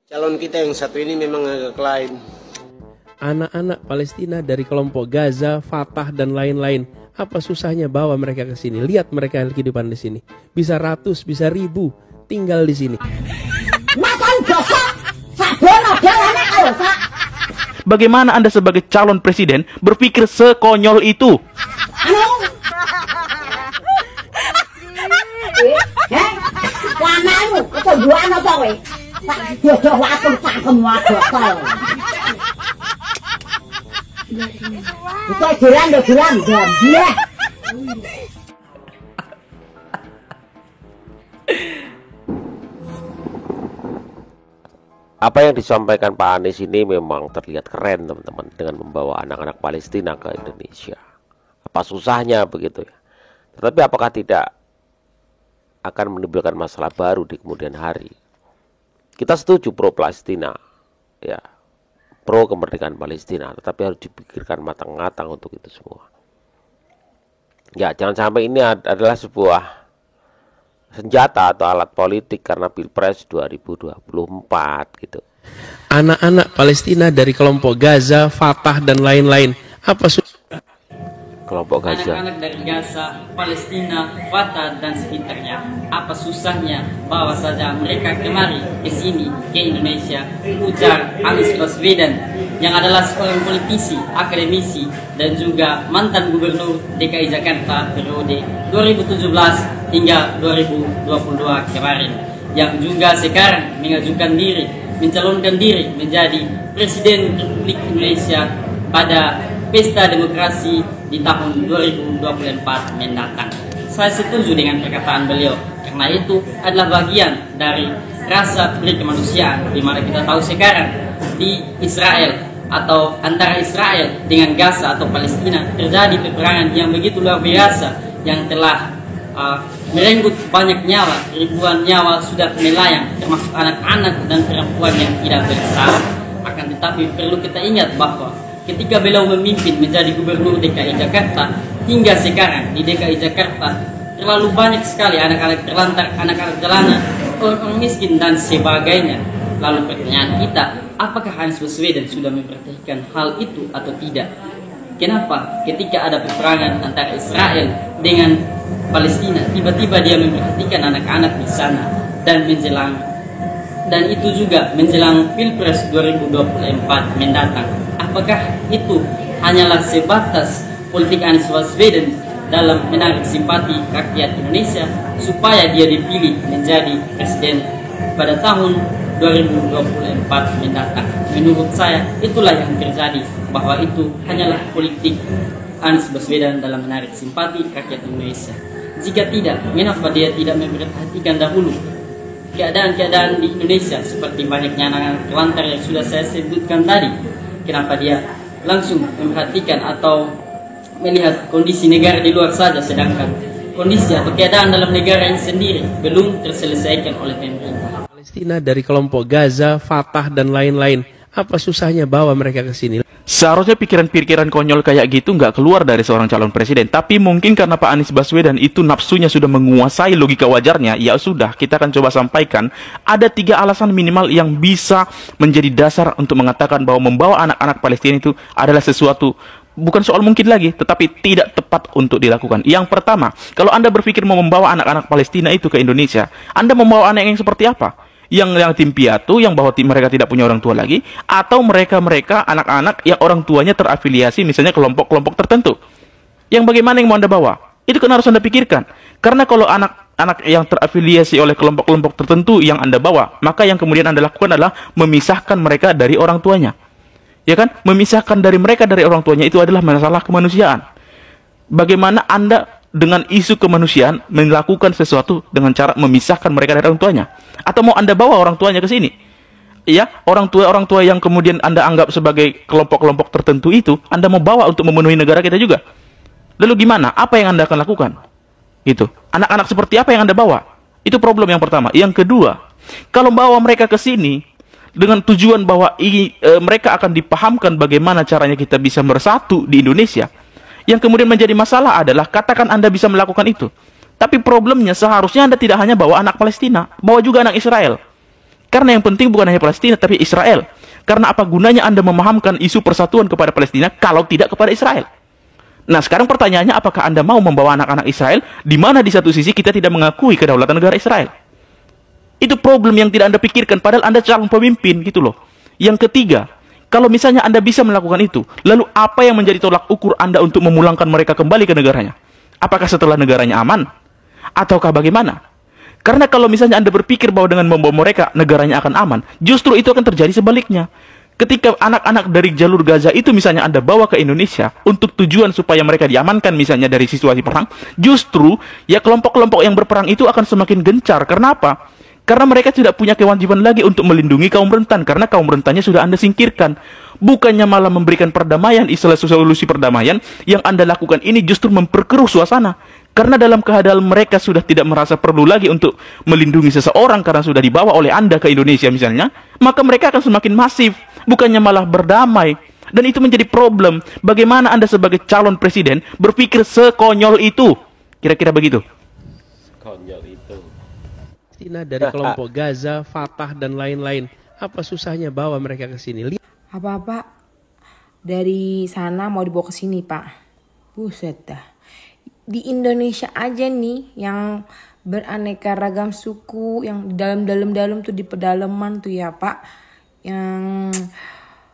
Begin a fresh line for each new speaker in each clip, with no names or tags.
Calon kita yang satu ini memang agak lain.
Anak-anak Palestina dari kelompok Gaza, Fatah dan lain-lain. Apa susahnya bawa mereka ke sini? Lihat mereka yang kehidupan di sini. Bisa ratus, bisa ribu tinggal di sini.
Bagaimana Anda sebagai calon presiden berpikir sekonyol itu?
Apa yang disampaikan Pak Anies ini memang terlihat keren, teman-teman, dengan membawa anak-anak Palestina ke Indonesia. Apa susahnya begitu ya? Tetapi apakah tidak akan menimbulkan masalah baru di kemudian hari? Kita setuju pro Palestina, ya, pro kemerdekaan Palestina, tetapi harus dipikirkan matang-matang untuk itu semua. Ya, jangan sampai ini adalah sebuah senjata atau alat politik karena Pilpres 2024 gitu.
Anak-anak Palestina dari kelompok Gaza, Fatah dan lain-lain. Apa
kelompok Gaza?
Anak-anak dari Gaza, Palestina, Fatah dan sekitarnya. Apa susahnya bawa saja mereka kemari ke sini, ke Indonesia, ujar Anies Baswedan yang adalah seorang politisi, akademisi dan juga mantan gubernur DKI Jakarta periode 2017 hingga 2022 kemarin, yang juga sekarang mengajukan diri, mencalonkan diri menjadi Presiden Republik Indonesia pada pesta demokrasi di tahun 2024 mendatang. Saya setuju dengan perkataan beliau, karena itu adalah bagian dari rasa peduli kemanusiaan, di mana kita tahu sekarang di Israel atau antara Israel dengan Gaza atau Palestina terjadi peperangan yang begitu luar biasa yang telah merenggut banyak nyawa, ribuan nyawa sudah melayang, termasuk anak-anak dan perempuan yang tidak bersalah. Akan tetapi perlu kita ingat bahwa ketika beliau memimpin menjadi gubernur DKI Jakarta, hingga sekarang di DKI Jakarta terlalu banyak sekali anak-anak terlantar, anak-anak jalanan, orang miskin dan sebagainya. Lalu pertanyaan kita, apakah Anies Baswedan sudah memperhatikan hal itu atau tidak? Kenapa ketika ada peperangan antara Israel dengan Palestina, tiba-tiba dia memperhatikan anak-anak di sana dan itu juga menjelang Pilpres 2024 mendatang? Apakah itu hanyalah sebatas politik Anies Baswedan dalam menarik simpati rakyat Indonesia supaya dia dipilih menjadi presiden pada tahun 2024 mendatang? Menurut saya itulah yang terjadi, bahwa itu hanyalah politik Anies Baswedan dalam menarik simpati rakyat Indonesia. Jika tidak, mengapa dia tidak memperhatikan dahulu keadaan-keadaan di Indonesia seperti banyaknya anak-anak terlantar yang sudah saya sebutkan tadi? Kenapa dia langsung memperhatikan atau melihat kondisi negara di luar saja, sedangkan kondisi atau keadaan dalam negara ini sendiri belum terselesaikan oleh pemerintah?
Palestina dari kelompok Gaza, Fatah dan lain-lain. Apa susahnya bawa mereka ke sini?
Seharusnya pikiran-pikiran konyol kayak gitu nggak keluar dari seorang calon presiden. Tapi mungkin karena Pak Anies Baswedan itu nafsunya sudah menguasai logika wajarnya, ya sudah, kita akan coba sampaikan. Ada 3 alasan minimal yang bisa menjadi dasar untuk mengatakan bahwa membawa anak-anak Palestina itu adalah sesuatu, bukan soal mungkin lagi, tetapi tidak tepat untuk dilakukan. Yang pertama, kalau Anda berpikir mau membawa anak-anak Palestina itu ke Indonesia, Anda membawa anak yang seperti apa? Yang tim piatu, yang bahwa mereka tidak punya orang tua lagi, atau mereka anak-anak yang orang tuanya terafiliasi misalnya kelompok-kelompok tertentu. Yang bagaimana yang mau Anda bawa? Itu kan harus Anda pikirkan. Karena kalau anak-anak yang terafiliasi oleh kelompok-kelompok tertentu yang Anda bawa, maka yang kemudian Anda lakukan adalah memisahkan mereka dari orang tuanya. Ya kan? Memisahkan dari mereka dari orang tuanya itu adalah masalah kemanusiaan. Bagaimana Anda dengan isu kemanusiaan melakukan sesuatu dengan cara memisahkan mereka dari orang tuanya? Atau mau Anda bawa orang tuanya ke sini? Ya, orang tua yang kemudian Anda anggap sebagai kelompok-kelompok tertentu itu Anda mau bawa untuk memenuhi negara kita juga. Lalu gimana? Apa yang Anda akan lakukan? Itu. Anak-anak seperti apa yang Anda bawa? Itu problem yang pertama. Yang kedua, kalau bawa mereka ke sini dengan tujuan bahwa mereka akan dipahamkan bagaimana caranya kita bisa bersatu di Indonesia, yang kemudian menjadi masalah adalah katakan Anda bisa melakukan itu, tapi problemnya seharusnya Anda tidak hanya bawa anak Palestina, bawa juga anak Israel. Karena yang penting bukan hanya Palestina, tapi Israel. Karena apa gunanya Anda memahamkan isu persatuan kepada Palestina kalau tidak kepada Israel? Nah, sekarang pertanyaannya, apakah Anda mau membawa anak-anak Israel, di mana di satu sisi kita tidak mengakui kedaulatan negara Israel? Itu problem yang tidak Anda pikirkan, padahal Anda calon pemimpin, gitu loh. Yang ketiga, kalau misalnya Anda bisa melakukan itu, lalu apa yang menjadi tolak ukur Anda untuk memulangkan mereka kembali ke negaranya? Apakah setelah negaranya aman? Ataukah bagaimana? Karena kalau misalnya Anda berpikir bahwa dengan membawa mereka, negaranya akan aman, justru itu akan terjadi sebaliknya. Ketika anak-anak dari jalur Gaza itu misalnya Anda bawa ke Indonesia untuk tujuan supaya mereka diamankan misalnya dari situasi perang, justru ya kelompok-kelompok yang berperang itu akan semakin gencar. Karena apa? Karena mereka tidak punya kewajiban lagi untuk melindungi kaum rentan, karena kaum rentannya sudah Anda singkirkan. Bukannya malah memberikan perdamaian, istilah solusi perdamaian, yang Anda lakukan ini justru memperkeruh suasana. Karena dalam keadaan mereka sudah tidak merasa perlu lagi untuk melindungi seseorang karena sudah dibawa oleh Anda ke Indonesia misalnya, maka mereka akan semakin masif, bukannya malah berdamai. Dan itu menjadi problem. Bagaimana Anda sebagai calon presiden berpikir sekonyol itu? Kira-kira begitu.
Konyol itu.
Palestina dari kelompok Gaza, Fatah dan lain-lain. Apa susahnya bawa mereka ke sini?
Apa-apa dari sana mau dibawa ke sini, Pak. Buset dah. Di Indonesia aja nih yang beraneka ragam suku, yang di dalam tuh, di pedalaman tuh ya, Pak. Yang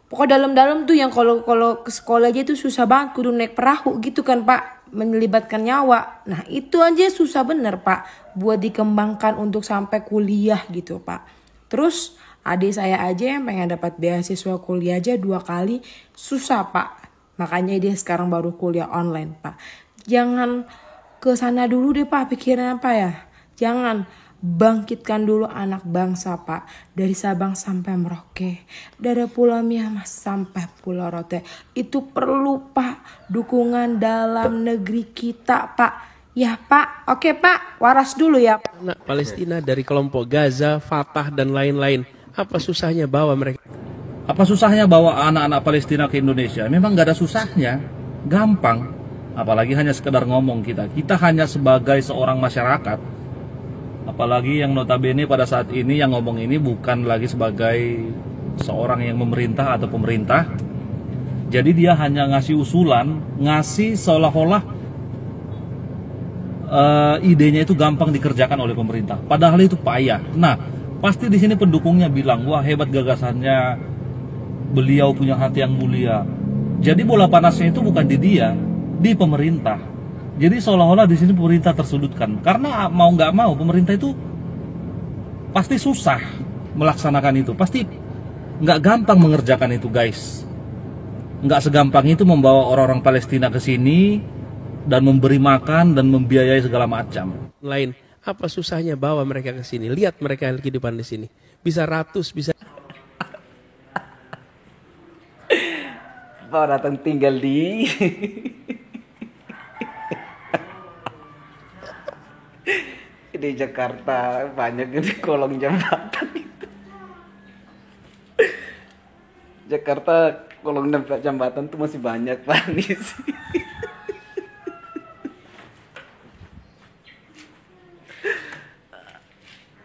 pokok dalam tuh yang kalau ke sekolah aja tuh susah banget, kudu naik perahu gitu kan, Pak, melibatkan nyawa. Nah, itu aja susah bener, Pak, buat dikembangkan untuk sampai kuliah gitu, Pak. Terus adik saya aja yang pengen dapat beasiswa kuliah aja 2 kali susah, Pak. Makanya dia sekarang baru kuliah online, Pak. Jangan ke sana dulu deh, Pak, pikiran apa ya? Jangan, bangkitkan dulu anak bangsa, Pak. Dari Sabang sampai Merauke, dari Pulau Miangas sampai Pulau Rote. Itu perlu, Pak, dukungan dalam negeri kita, Pak. Ya, Pak. Oke, Pak, waras dulu ya.
Anak Palestina dari kelompok Gaza, Fatah dan lain-lain. Apa susahnya bawa mereka?
Apa susahnya bawa anak-anak Palestina ke Indonesia? Memang gak ada susahnya, gampang. Apalagi hanya sekedar ngomong kita. Kita hanya sebagai seorang masyarakat. Apalagi yang notabene pada saat ini yang ngomong ini bukan lagi sebagai seorang yang memerintah atau pemerintah. Jadi dia hanya ngasih usulan, ngasih seolah-olah idenya itu gampang dikerjakan oleh pemerintah. Padahal itu payah. Nah, pasti di sini pendukungnya bilang, wah hebat gagasannya, beliau punya hati yang mulia. Jadi bola panasnya itu bukan di dia, di pemerintah. Jadi seolah-olah di sini pemerintah tersudutkan. Karena mau nggak mau pemerintah itu pasti susah melaksanakan itu. Pasti nggak gampang mengerjakan itu, guys. Nggak segampang itu membawa orang-orang Palestina ke sini dan memberi makan dan membiayai segala macam.
Lain. Apa susahnya bawa mereka ke sini? Lihat mereka kehidupan di sini. Bisa ratus, bisa.
Bawa datang tinggal di di Jakarta, banyak di kolong jembatan itu. Jakarta kolong jembatan tuh masih banyak, Pak Anies.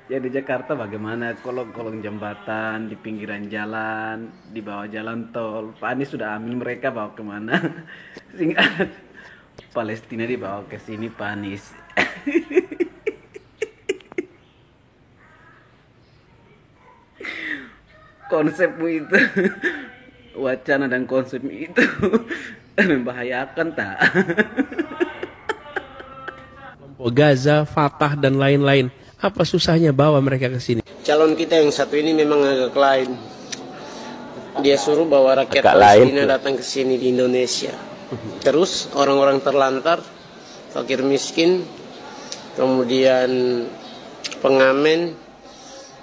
Ya di Jakarta bagaimana kolong-kolong jembatan, di pinggiran jalan, di bawah jalan tol. Pak Anies sudah amin, mereka bawa kemana? Palestina dibawa ke sini, Pak Anies. Konsepmu itu, wacana dan konsepmu itu membahayakan tak?
Kelompok Gaza, Fatah dan lain-lain. Apa susahnya bawa mereka ke sini?
Calon kita yang satu ini memang agak lain. Dia suruh bawa rakyat
Agak
Palestina
lain.
datang ke sini di Indonesia. Terus orang-orang terlantar, fakir miskin, kemudian pengamen,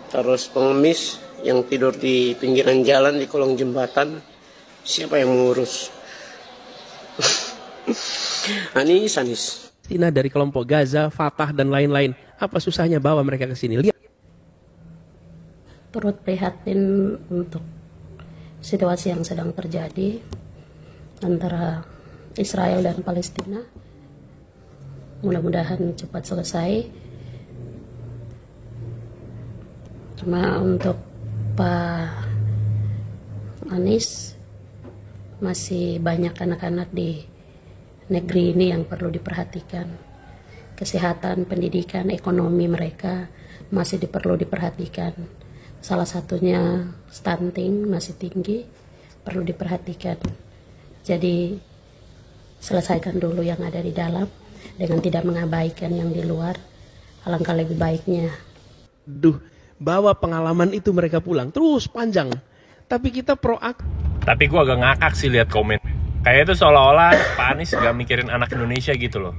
terus pengemis yang tidur di pinggiran jalan, di kolong jembatan, siapa yang mengurus? Anies.
Palestina dari kelompok Gaza, Fatah dan lain-lain. Apa susahnya bawa mereka ke sini? Lihat.
Turut prihatin untuk situasi yang sedang terjadi antara Israel dan Palestina. Mudah-mudahan cepat selesai. Cuma untuk Pak Anies, masih banyak anak-anak di negeri ini yang perlu diperhatikan. Kesehatan, pendidikan, ekonomi mereka masih perlu diperhatikan. Salah satunya stunting masih tinggi, perlu diperhatikan. Jadi selesaikan dulu yang ada di dalam dengan tidak mengabaikan yang di luar. Alangkah lebih baiknya.
Duh, bawa pengalaman itu mereka pulang terus panjang. Tapi kita proaktif.
Tapi gue agak ngakak sih lihat komen. Kayak itu seolah-olah Pak Anies gak mikirin anak Indonesia gitu loh.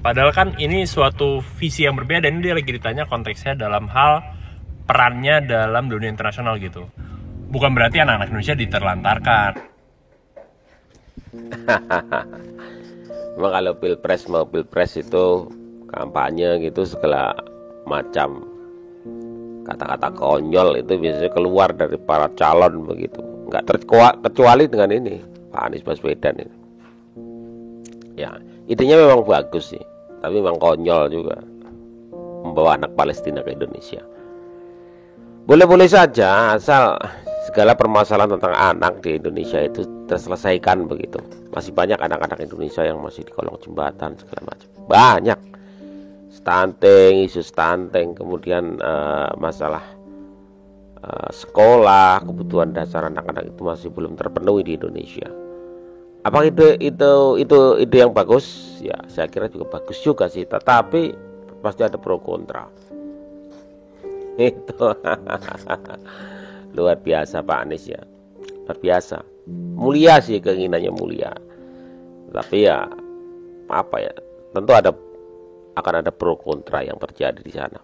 Padahal kan ini suatu visi yang berbeda, dan ini dia lagi ditanya konteksnya dalam hal perannya dalam dunia internasional gitu. Bukan berarti anak-anak Indonesia diterlantarkan.
Memang kalau pilpres mau pilpres itu kampanye gitu segala macam kata-kata konyol itu biasanya keluar dari para calon begitu. Nggak terkecuali dengan ini Pak Anies Baswedan ini. Ya, idenya memang bagus sih, tapi memang konyol juga membawa anak Palestina ke Indonesia. Boleh-boleh saja asal segala permasalahan tentang anak di Indonesia itu terselesaikan begitu. Masih banyak anak-anak Indonesia yang masih di kolong jembatan segala macam. Banyak. Stunting, isu stunting, kemudian masalah sekolah, kebutuhan dasar anak-anak itu masih belum terpenuhi di Indonesia. Apa itu ide yang bagus? Ya, saya kira juga bagus juga sih, tetapi pasti ada pro kontra. Itu luar biasa Pak Anies ya, luar biasa. Mulia sih, keinginannya mulia. Tapi ya apa ya, tentu akan ada pro kontra yang terjadi di sana.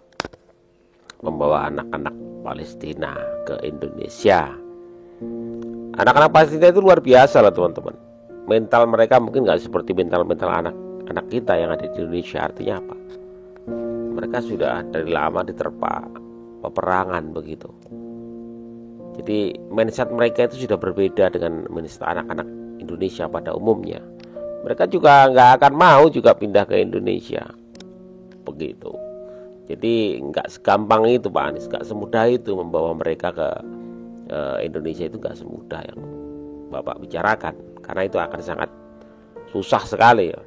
Membawa anak-anak Palestina ke Indonesia. Anak-anak Palestina itu luar biasa lah teman-teman. Mental mereka mungkin nggak seperti mental anak kita yang ada di Indonesia. Artinya apa? Mereka sudah dari lama diterpa peperangan begitu. Jadi mindset mereka itu sudah berbeda dengan mindset anak-anak Indonesia pada umumnya. Mereka juga nggak akan mau juga pindah ke Indonesia begitu. Jadi nggak segampang itu Pak Anies, nggak semudah itu membawa mereka ke Indonesia, itu nggak semudah yang Bapak bicarakan, karena itu akan sangat susah sekali ya.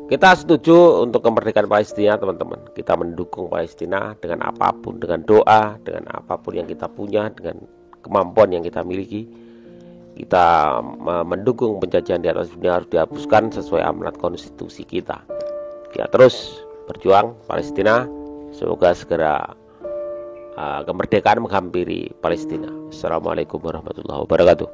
Kita setuju untuk kemerdekaan Palestina teman-teman. Kita mendukung Palestina dengan apapun, dengan doa, dengan apapun yang kita punya, dengan kemampuan yang kita miliki. Kita mendukung penjajahan di atas dunia harus dihapuskan sesuai amanat konstitusi kita. Kita terus berjuang Palestina, semoga segera kemerdekaan menghampiri Palestina. Assalamualaikum warahmatullahi wabarakatuh.